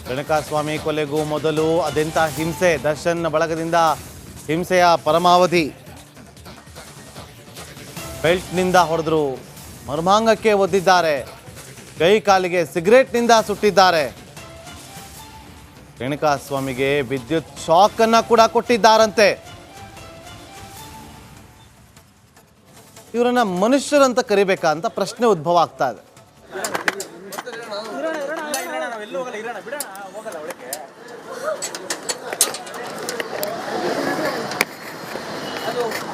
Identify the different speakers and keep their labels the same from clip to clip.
Speaker 1: ರೇಣುಕಾಸ್ವಾಮಿ ಕೊಲೆಗೂ ಮೊದಲು ಅದೆಂಥ ಹಿಂಸೆ, ದರ್ಶನ್ ಬಳಗದಿಂದ ಹಿಂಸೆಯ ಪರಮಾವಧಿ. ಬೆಲ್ಟ್ನಿಂದ ಹೊಡೆದ್ರು, ಮರ್ಮಾಂಗಕ್ಕೆ ಒದ್ದಿದ್ದಾರೆ, ಕೈ ಕಾಲಿಗೆ ಸಿಗರೇಟ್ನಿಂದ ಸುಟ್ಟಿದ್ದಾರೆ. ರೇಣುಕಾಸ್ವಾಮಿಗೆ ವಿದ್ಯುತ್ ಶಾಕ್ ಅನ್ನ ಕೂಡ ಕೊಟ್ಟಿದ್ದಾರಂತೆ. ಇವರನ್ನ ಮನುಷ್ಯರಂತ ಕರಿಬೇಕಾ ಅಂತ ಪ್ರಶ್ನೆ ಉದ್ಭವ ಆಗ್ತಾ ಇದೆ.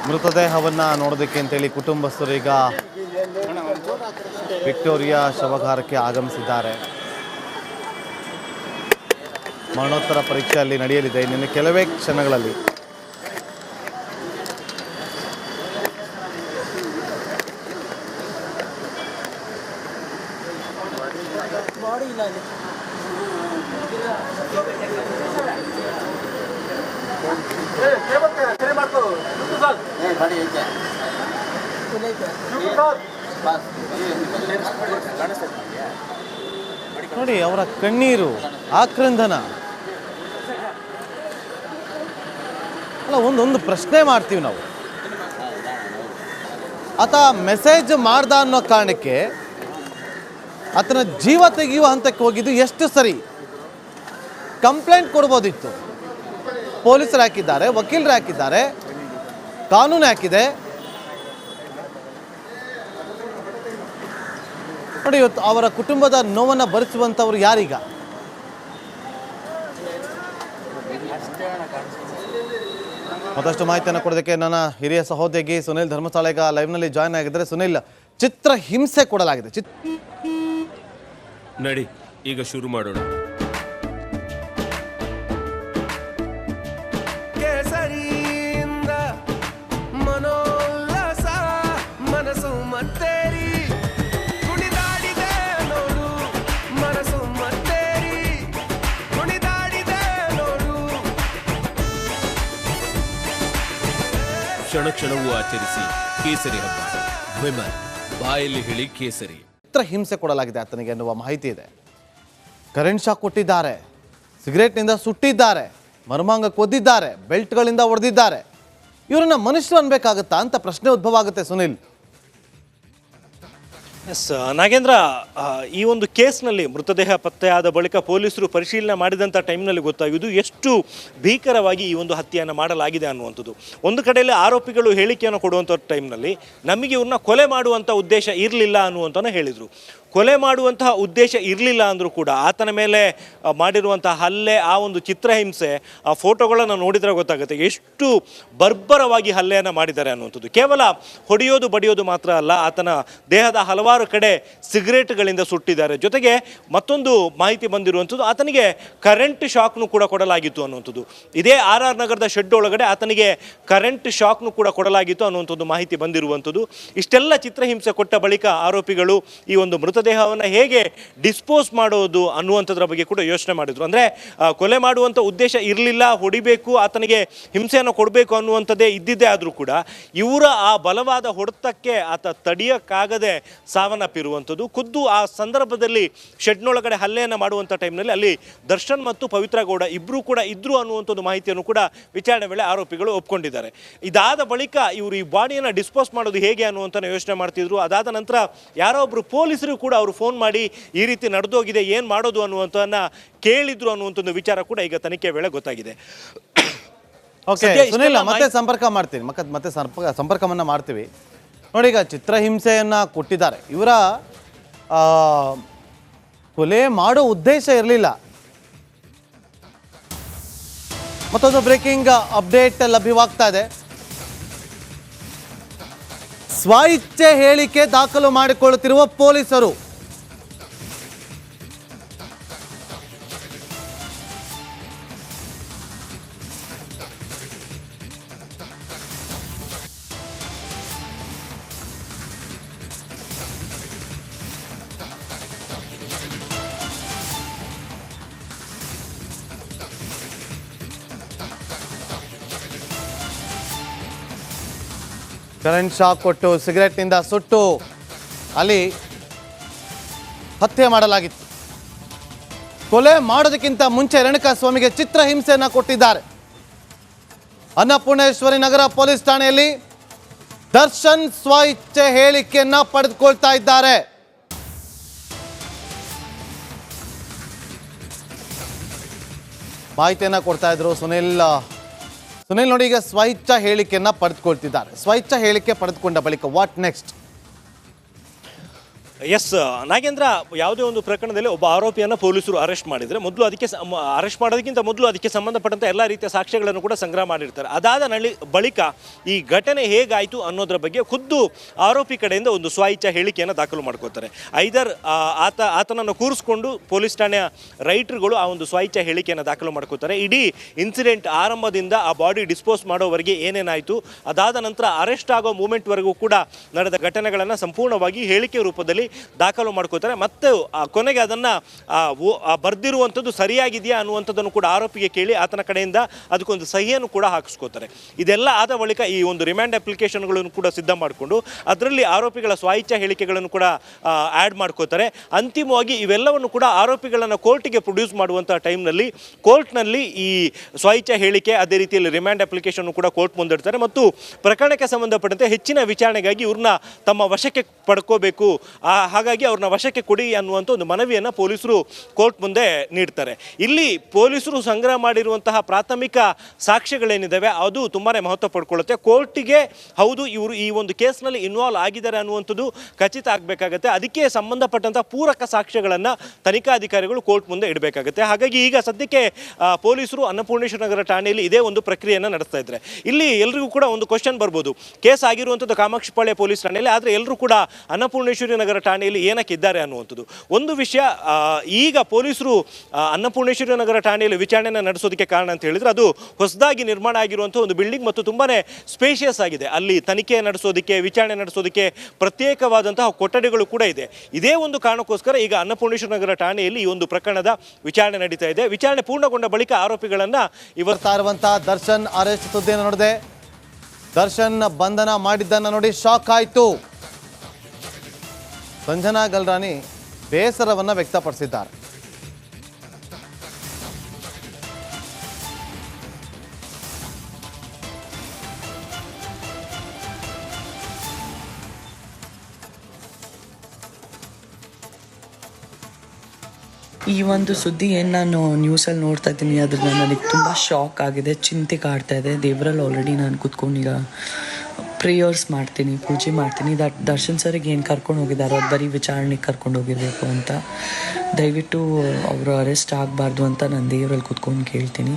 Speaker 1: ಮೃತದೇಹವನ್ನ ನೋಡೋದಕ್ಕೆ ಅಂತೇಳಿ ಕುಟುಂಬಸ್ಥರು ಈಗ ವಿಕ್ಟೋರಿಯಾ ಶವಗಾರಕ್ಕೆ ಆಗಮಿಸಿದ್ದಾರೆ. ಮರಣೋತ್ತರ ಪರೀಕ್ಷೆ ಅಲ್ಲಿ ನಡೆಯಲಿದೆ ಇನ್ನು ಕೆಲವೇ ಕ್ಷಣಗಳಲ್ಲಿ. ನೋಡಿ ಅವರ ಕಣ್ಣೀರು, ಆಕ್ರಂದನ. ಅಲ್ಲ, ಒಂದು ಪ್ರಶ್ನೆ ಮಾಡ್ತೀವಿ ನಾವು. ಆತ ಮೆಸೇಜ್ ಮಾಡ್ದ ಅನ್ನೋ ಕಾರಣಕ್ಕೆ ಆತನ ಜೀವ ತೆಗೆಯುವ ಹಂತಕ್ಕೆ ಹೋಗಿದ್ದು ಎಷ್ಟು ಸರಿ? ಕಂಪ್ಲೇಂಟ್ ಕೊಡ್ಬೋದಿತ್ತು. ಪೊಲೀಸರು ಹಾಕಿದ್ದಾರೆ, ವಕೀಲರು ಹಾಕಿದ್ದಾರೆ, ಕಾನೂನು ಹಾಕಿದೆ. ನೋಡಿ, ಇವತ್ತು ಅವರ ಕುಟುಂಬದ ನೋವನ್ನು ಭರಿಸುವಂಥವ್ರು ಯಾರೀಗ? ಮತ್ತಷ್ಟು ಮಾಹಿತಿಯನ್ನು ಕೊಡೋದಕ್ಕೆ ನನ್ನ ಹಿರಿಯ ಸಹೋದ್ಯೋಗಿ ಸುನಿಲ್ ಧರ್ಮಸ್ಥಳ ಈಗ ಲೈವ್ನಲ್ಲಿ ಜಾಯ್ನ್ ಆಗಿದ್ದಾರೆ. ಸುನಿಲ್, ಚಿತ್ರ ಹಿಂಸೆ ಕೊಡಲಾಗಿದೆ.
Speaker 2: ನಡಿ ಈಗ ಶುರು ಮಾಡೋಣ. ಕ್ಷಣ ಕ್ಷಣವೂ ಆಚರಿಸಿ ಕೇಸರಿ ಹಬ್ಬ. ವಿಮಲ್ ಬಾಯಲ್ಲಿ ಹೇಳಿ ಕೇಸರಿ.
Speaker 1: ಚಿತ್ರ ಹಿಂಸೆ ಕೊಡಲಾಗಿದೆ ಆತನಿಗೆ ಎನ್ನುವ ಮಾಹಿತಿ ಇದೆ. ಕರೆಂಟ್ ಶಾಕ್ ಕೊಟ್ಟಿದ್ದಾರೆ, ಸಿಗರೇಟ್ನಿಂದ ಸುಟ್ಟಿದ್ದಾರೆ, ಮರ್ಮಾಂಗಕ್ಕೆ ಒದ್ದಿದ್ದಾರೆ, ಬೆಲ್ಟ್ಗಳಿಂದ ಹೊಡೆದಿದ್ದಾರೆ. ಇವರನ್ನ ಮನುಷ್ಯರು ಅನ್ಬೇಕಾಗತ್ತಾ ಅಂತ ಪ್ರಶ್ನೆ ಉದ್ಭವ ಆಗುತ್ತೆ ಸುನಿಲ್.
Speaker 3: ಎಸ್ ನಾಗೇಂದ್ರ, ಈ ಒಂದು ಕೇಸ್ನಲ್ಲಿ ಮೃತದೇಹ ಪತ್ತೆಯಾದ ಬಳಿಕ ಪೊಲೀಸರು ಪರಿಶೀಲನೆ ಮಾಡಿದಂಥ ಟೈಮ್ನಲ್ಲಿ ಗೊತ್ತಾಗಿದ್ದು ಎಷ್ಟು ಭೀಕರವಾಗಿ ಈ ಒಂದು ಹತ್ಯೆಯನ್ನು ಮಾಡಲಾಗಿದೆ ಅನ್ನುವಂಥದ್ದು. ಒಂದು ಕಡೆಯಲ್ಲಿ ಆರೋಪಿಗಳು ಹೇಳಿಕೆಯನ್ನು ಕೊಡುವಂಥ ಟೈಮ್ನಲ್ಲಿ ನಮಗೆ ಇವ್ರನ್ನ ಕೊಲೆ ಮಾಡುವಂಥ ಉದ್ದೇಶ ಇರಲಿಲ್ಲ ಅನ್ನುವಂಥನ್ನು ಹೇಳಿದರು. ಕೊಲೆ ಮಾಡುವಂತಹ ಉದ್ದೇಶ ಇರಲಿಲ್ಲ ಅಂದರೂ ಕೂಡ ಆತನ ಮೇಲೆ ಮಾಡಿರುವಂತಹ ಹಲ್ಲೆ, ಆ ಒಂದು ಚಿತ್ರಹಿಂಸೆ, ಆ ಫೋಟೋಗಳನ್ನು ನೋಡಿದರೆ ಗೊತ್ತಾಗುತ್ತೆ ಎಷ್ಟು ಬರ್ಬರವಾಗಿ ಹಲ್ಲೆಯನ್ನು ಮಾಡಿದ್ದಾರೆ ಅನ್ನುವಂಥದ್ದು. ಕೇವಲ ಹೊಡೆಯೋದು ಬಡಿಯೋದು ಮಾತ್ರ ಅಲ್ಲ, ಆತನ ದೇಹದ ಹಲವಾರು ಕಡೆ ಸಿಗರೇಟ್ಗಳಿಂದ ಸುಟ್ಟಿದ್ದಾರೆ. ಜೊತೆಗೆ ಮತ್ತೊಂದು ಮಾಹಿತಿ ಬಂದಿರುವಂಥದ್ದು, ಆತನಿಗೆ ಕರೆಂಟ್ ಶಾಕ್ನು ಕೂಡ ಕೊಡಲಾಗಿತ್ತು ಅನ್ನುವಂಥದ್ದು. ಇದೇ RR ನಗರದ ಶೆಡ್ ಒಳಗಡೆ ಆತನಿಗೆ ಕರೆಂಟ್ ಶಾಕ್ನು ಕೂಡ ಕೊಡಲಾಗಿತ್ತು ಅನ್ನುವಂಥದ್ದು ಮಾಹಿತಿ ಬಂದಿರುವಂಥದ್ದು. ಇಷ್ಟೆಲ್ಲ ಚಿತ್ರಹಿಂಸೆ ಕೊಟ್ಟ ಬಳಿಕ ಆರೋಪಿಗಳು ಈ ಒಂದು ಮೃತದೇಹವನ್ನು ಹೇಗೆ ಡಿಸ್ಪೋಸ್ ಮಾಡೋದು ಅನ್ನುವಂಥದ್ರ ಬಗ್ಗೆ ಕೂಡ ಯೋಚನೆ ಮಾಡಿದ್ರು. ಅಂದರೆ ಕೊಲೆ ಮಾಡುವಂಥ ಉದ್ದೇಶ ಇರಲಿಲ್ಲ, ಹೊಡಿಬೇಕು, ಆತನಿಗೆ ಹಿಂಸೆಯನ್ನು ಕೊಡಬೇಕು ಅನ್ನುವಂಥದ್ದೇ ಇದ್ದಿದ್ದೇ ಆದರೂ ಕೂಡ ಇವರ ಆ ಬಲವಾದ ಹೊಡೆತಕ್ಕೆ ಆತ ತಡೆಯೋಕ್ಕಾಗದೆ ಸಾವನ್ನಪ್ಪಿರುವಂಥದ್ದು. ಖುದ್ದು ಆ ಸಂದರ್ಭದಲ್ಲಿ ಶೆಡ್ನೊಳಗಡೆ ಹಲ್ಲೆಯನ್ನು ಮಾಡುವಂಥ ಟೈಮ್ನಲ್ಲಿ ಅಲ್ಲಿ ದರ್ಶನ್ ಮತ್ತು ಪವಿತ್ರ ಗೌಡ ಇಬ್ಬರೂ ಕೂಡ ಇದ್ರು ಅನ್ನುವಂಥದ್ದು ಮಾಹಿತಿಯನ್ನು ಕೂಡ ವಿಚಾರಣೆ ವೇಳೆ ಆರೋಪಿಗಳು ಒಪ್ಕೊಂಡಿದ್ದಾರೆ. ಇದಾದ ಬಳಿಕ ಇವರು ಈ ಬಾಡಿಯನ್ನು ಡಿಸ್ಪೋಸ್ ಮಾಡೋದು ಹೇಗೆ ಅನ್ನುವಂಥ ಯೋಚನೆ ಮಾಡ್ತಿದ್ರು. ಅದಾದ ನಂತರ ಯಾರೋ ಒಬ್ಬರು ಪೊಲೀಸರು ಕೂಡ ಅವರು ಫೋನ್ ಮಾಡಿ ಈ ರೀತಿ ನಡೆದೋಗಿದೆ, ಏನು ಮಾಡೋದು ಅನ್ನುವಂಥದ್ದನ್ನ ಕೇಳಿದ್ರು ಅನ್ನುವಂಥ ವಿಚಾರ ಕೂಡ ಈಗ ತನಿಖೆ ವೇಳೆ ಗೊತ್ತಾಗಿದೆ.
Speaker 1: ಓಕೆ ಸುನಿಲ್, ಮತ್ತೆ ಸಂಪರ್ಕ ಮಾಡ್ತೀನಿ, ಮತ್ತೆ ಸಂಪರ್ಕವನ್ನು ಮಾಡ್ತೀವಿ. ನೋಡಿ, ಈಗ ಚಿತ್ರಹಿಂಸೆಯನ್ನು ಕೊಟ್ಟಿದ್ದಾರೆ. ಇವರ ಕೊಲೆ ಮಾಡೋ ಉದ್ದೇಶ ಇರಲಿಲ್ಲ. ಮತ್ತೊಂದು ಬ್ರೇಕಿಂಗ್ ಅಪ್ಡೇಟ್ ಲಭ್ಯವಾಗ್ತಾ ಇದೆ. ಸ್ವಇಚ್ಛೆ ಹೇಳಿಕೆ ದಾಖಲು ಮಾಡಿಕೊಳ್ಳುತ್ತಿರುವ ಪೊಲೀಸರು. ಕರೆಂಟ್ ಶಾಕ್ ಕೊಟ್ಟು ಸಿಗರೆಟ್ನಿಂದ ಸುಟ್ಟು ಅಲ್ಲಿ ಹತ್ಯೆ ಮಾಡಲಾಗಿತ್ತು. ಕೊಲೆ ಮಾಡೋದಕ್ಕಿಂತ ಮುಂಚೆ ರೇಣುಕಾಸ್ವಾಮಿಗೆ ಚಿತ್ರಹಿಂಸೆಯನ್ನು ಕೊಟ್ಟಿದ್ದಾರೆ. ಅನ್ನಪೂರ್ಣೇಶ್ವರಿ ನಗರ ಪೊಲೀಸ್ ಠಾಣೆಯಲ್ಲಿ ದರ್ಶನ್ ಸ್ವ ಇಚ್ಛೆ ಹೇಳಿಕೆಯನ್ನ ಪಡೆದುಕೊಳ್ತಾ ಇದ್ದಾರೆ. ಮಾಹಿತಿಯನ್ನ ಕೊಡ್ತಾ ಇದ್ರು ಸುನಿಲ್ ನೋಡಿ, ಈಗ ಸ್ವ ಇಚ್ಛಾ ಹೇಳಿಕೆಯನ್ನ ಪಡೆದುಕೊಳ್ತಿದ್ದಾರೆ. ಸ್ವ ಇಚ್ಛಾ ಹೇಳಿಕೆ ಪಡೆದುಕೊಂಡ ಬಳಿಕ ವಾಟ್ ನೆಕ್ಸ್ಟ್?
Speaker 3: ಎಸ್ ನಾಗೇಂದ್ರ, ಯಾವುದೇ ಒಂದು ಪ್ರಕರಣದಲ್ಲಿ ಒಬ್ಬ ಆರೋಪಿಯನ್ನು ಪೊಲೀಸರು ಅರೆಸ್ಟ್ ಮಾಡಿದರೆ ಮೊದಲು ಅದಕ್ಕೆ ಅರೆಸ್ಟ್ ಮಾಡೋದಕ್ಕಿಂತ ಮೊದಲು ಅದಕ್ಕೆ ಸಂಬಂಧಪಟ್ಟಂಥ ಎಲ್ಲ ರೀತಿಯ ಸಾಕ್ಷ್ಯಗಳನ್ನು ಕೂಡ ಸಂಗ್ರಹ ಮಾಡಿರ್ತಾರೆ. ಅದಾದ ಬಳಿಕ ಈ ಘಟನೆ ಹೇಗಾಯಿತು ಅನ್ನೋದರ ಬಗ್ಗೆ ಖುದ್ದು ಆರೋಪಿ ಕಡೆಯಿಂದ ಒಂದು ಸ್ವ ಇಚ್ಛಾ ಹೇಳಿಕೆಯನ್ನು ದಾಖಲು ಮಾಡ್ಕೋತಾರೆ. ಐದರ್ ಆತನನ್ನು ಕೂರಿಸ್ಕೊಂಡು ಪೊಲೀಸ್ ಠಾಣೆಯ ರೈಟರ್ಗಳು ಆ ಒಂದು ಸ್ವ ಇಚ್ಛಾ ಹೇಳಿಕೆಯನ್ನು ದಾಖಲು ಮಾಡ್ಕೋತಾರೆ. ಇಡೀ ಇನ್ಸಿಡೆಂಟ್ ಆರಂಭದಿಂದ ಆ ಬಾಡಿ ಡಿಸ್ಪೋಸ್ ಮಾಡೋವರೆಗೆ ಏನೇನಾಯಿತು, ಅದಾದ ನಂತರ ಅರೆಸ್ಟ್ ಆಗೋ ಮೂಮೆಂಟ್ವರೆಗೂ ಕೂಡ ನಡೆದ ಘಟನೆಗಳನ್ನು ಸಂಪೂರ್ಣವಾಗಿ ಹೇಳಿಕೆ ರೂಪದಲ್ಲಿ ದಾಖಲು ಮಾಡ್ಕೋತಾರೆ. ಮತ್ತೆ ಕೊನೆಗೆ ಅದನ್ನು ಬರೆದಿರುವಂಥದ್ದು ಸರಿಯಾಗಿದೆಯಾ ಅನ್ನುವಂಥದ್ದನ್ನು ಕೂಡ ಆರೋಪಿಗೆ ಕೇಳಿ ಆತನ ಕಡೆಯಿಂದ ಅದಕ್ಕೊಂದು ಸಹಿಯನ್ನು ಕೂಡ ಹಾಕಿಸ್ಕೋತಾರೆ. ಇದೆಲ್ಲ ಆದ ಬಳಿಕ ಈ ಒಂದು ರಿಮ್ಯಾಂಡ್ ಅಪ್ಲಿಕೇಶನ್ಗಳನ್ನು ಕೂಡ ಸಿದ್ಧ ಮಾಡಿಕೊಂಡು ಅದರಲ್ಲಿ ಆರೋಪಿಗಳ ಸ್ವಇಚ್ಛಾ ಹೇಳಿಕೆಗಳನ್ನು ಕೂಡ ಆ್ಯಡ್ ಮಾಡ್ಕೋತಾರೆ. ಅಂತಿಮವಾಗಿ ಇವೆಲ್ಲವನ್ನು ಕೂಡ ಆರೋಪಿಗಳನ್ನು ಕೋರ್ಟಿಗೆ ಪ್ರೊಡ್ಯೂಸ್ ಮಾಡುವಂಥ ಟೈಮ್ನಲ್ಲಿ ಕೋರ್ಟ್ನಲ್ಲಿ ಈ ಸ್ವಇಚ್ಛಾ ಹೇಳಿಕೆ ಅದೇ ರೀತಿಯಲ್ಲಿ ರಿಮ್ಯಾಂಡ್ ಅಪ್ಲಿಕೇಶನ್ ಕೂಡ ಕೋರ್ಟ್ ಮುಂದಿಡ್ತಾರೆ ಮತ್ತು ಪ್ರಕರಣಕ್ಕೆ ಸಂಬಂಧಪಟ್ಟಂತೆ ಹೆಚ್ಚಿನ ವಿಚಾರಣೆಗಾಗಿ ಇವ್ರನ್ನ ತಮ್ಮ ವಶಕ್ಕೆ ಪಡ್ಕೋಬೇಕು, ಹಾಗಾಗಿ ಅವ್ರನ್ನ ವಶಕ್ಕೆ ಕೊಡಿ ಅನ್ನುವಂಥ ಒಂದು ಮನವಿಯನ್ನು ಪೊಲೀಸರು ಕೋರ್ಟ್ ಮುಂದೆ ನೀಡ್ತಾರೆ. ಇಲ್ಲಿ ಪೊಲೀಸರು ಸಂಗ್ರಹ ಮಾಡಿರುವಂತಹ ಪ್ರಾಥಮಿಕ ಸಾಕ್ಷ್ಯಗಳೇನಿದ್ದಾವೆ ಅದು ತುಂಬಾ ಮಹತ್ವ ಪಡ್ಕೊಳ್ಳುತ್ತೆ. ಕೋರ್ಟಿಗೆ ಹೌದು ಇವರು ಈ ಒಂದು ಕೇಸ್ನಲ್ಲಿ ಇನ್ವಾಲ್ವ್ ಆಗಿದ್ದಾರೆ ಅನ್ನುವಂಥದ್ದು ಖಚಿತ ಆಗಬೇಕಾಗತ್ತೆ. ಅದಕ್ಕೆ ಸಂಬಂಧಪಟ್ಟಂಥ ಪೂರಕ ಸಾಕ್ಷ್ಯಗಳನ್ನು ತನಿಖಾಧಿಕಾರಿಗಳು ಕೋರ್ಟ್ ಮುಂದೆ ಇಡಬೇಕಾಗುತ್ತೆ. ಹಾಗಾಗಿ ಈಗ ಸದ್ಯಕ್ಕೆ ಪೊಲೀಸರು ಅನ್ನಪೂರ್ಣೇಶ್ವರ ನಗರ ಠಾಣೆಯಲ್ಲಿ ಇದೇ ಒಂದು ಪ್ರಕ್ರಿಯೆಯನ್ನು ನಡೆಸ್ತಾ ಇದ್ದಾರೆ. ಇಲ್ಲಿ ಎಲ್ರಿಗೂ ಕೂಡ ಒಂದು ಕ್ವಶನ್ ಬರ್ಬೋದು, ಕೇಸ್ ಆಗಿರುವಂಥದ್ದು ಕಾಮಾಕ್ಷಿಪಾಳ್ಯ ಪೊಲೀಸ್ ಠಾಣೆಯಲ್ಲಿ, ಆದರೆ ಎಲ್ಲರೂ ಕೂಡ ಅನ್ನಪೂರ್ಣೇಶ್ವರಿ ನಗರ ಠಾಣೆಯಲ್ಲಿ ಏನಕ್ಕೆ ಇದ್ದಾರೆ ಅನ್ನುವಂಥದ್ದು ಒಂದು ವಿಷಯ. ಈಗ ಪೊಲೀಸರು ಅನ್ನಪೂರ್ಣೇಶ್ವರಿ ನಗರ ಠಾಣೆಯಲ್ಲಿ ವಿಚಾರಣೆಯನ್ನು ನಡೆಸೋದಕ್ಕೆ ಕಾರಣ ಅಂತ ಹೇಳಿದ್ರೆ ಅದು ಹೊಸದಾಗಿ ನಿರ್ಮಾಣ ಆಗಿರುವಂಥ ಒಂದು ಬಿಲ್ಡಿಂಗ್ ಮತ್ತು ತುಂಬಾನೇ ಸ್ಪೇಷಿಯಸ್ ಆಗಿದೆ. ಅಲ್ಲಿ ತನಿಖೆ ನಡೆಸೋದಕ್ಕೆ, ವಿಚಾರಣೆ ನಡೆಸೋದಕ್ಕೆ ಪ್ರತ್ಯೇಕವಾದಂತಹ ಕೊಠಡಿಗಳು ಕೂಡ ಇದೆ. ಇದೇ ಒಂದು ಕಾರಣಕ್ಕೋಸ್ಕರ ಈಗ ಅನ್ನಪೂರ್ಣೇಶ್ವರ ನಗರ ಠಾಣೆಯಲ್ಲಿ ಈ ಒಂದು ಪ್ರಕರಣದ ವಿಚಾರಣೆ ನಡೀತಾ ಇದೆ. ವಿಚಾರಣೆ ಪೂರ್ಣಗೊಂಡ ಬಳಿಕ ಆರೋಪಿಗಳನ್ನ
Speaker 1: ಇವರ್ತಾ ಇರುವಂತಹ ದರ್ಶನ್ ಅರೆಸ್ಟ್ ಸುದ್ದಿಯನ್ನು ನೋಡಿದೆ. ದರ್ಶನ್ ಬಂಧನ ಮಾಡಿದ್ದನ್ನು ನೋಡಿ ಶಾಕ್ ಆಯಿತು. ಸಂಜನಾ ಗಲ್ರಾನಿ ಬೇಸರವನ್ನು ವ್ಯಕ್ತಪಡಿಸಿದ್ದಾರೆ.
Speaker 4: ಈ ಒಂದು ಸುದ್ದಿ ಏನು ನಾನು ನ್ಯೂಸಲ್ಲಿ ನೋಡ್ತಾ ಇದ್ದೀನಿ ಅದನ್ನ ನನಗೆ ತುಂಬ ಶಾಕ್ ಆಗಿದೆ, ಚಿಂತೆ ಕಾಡ್ತಾ ಇದೆ. ದೇವರಲ್ಲಿ ಆಲ್ರೆಡಿ ನಾನು ಕೂತ್ಕೊಂಡೀಗ ಪ್ರೇಯರ್ಸ್ ಮಾಡ್ತೀನಿ, ಪೂಜೆ ಮಾಡ್ತೀನಿ. ದರ್ಶನ್ ಸರಿಗೆ ಏನು ಕರ್ಕೊಂಡು ಹೋಗಿದ್ದಾರೋ ಅದು ಬರೀ ವಿಚಾರಣೆಗೆ ಕರ್ಕೊಂಡು ಹೋಗಿರಬೇಕು ಅಂತ, ದಯವಿಟ್ಟು ಅವರು ಅರೆಸ್ಟ್ ಆಗಬಾರ್ದು ಅಂತ ನಾನು ದೇವರಲ್ಲಿ ಕೂತ್ಕೊಂಡು ಕೇಳ್ತೀನಿ.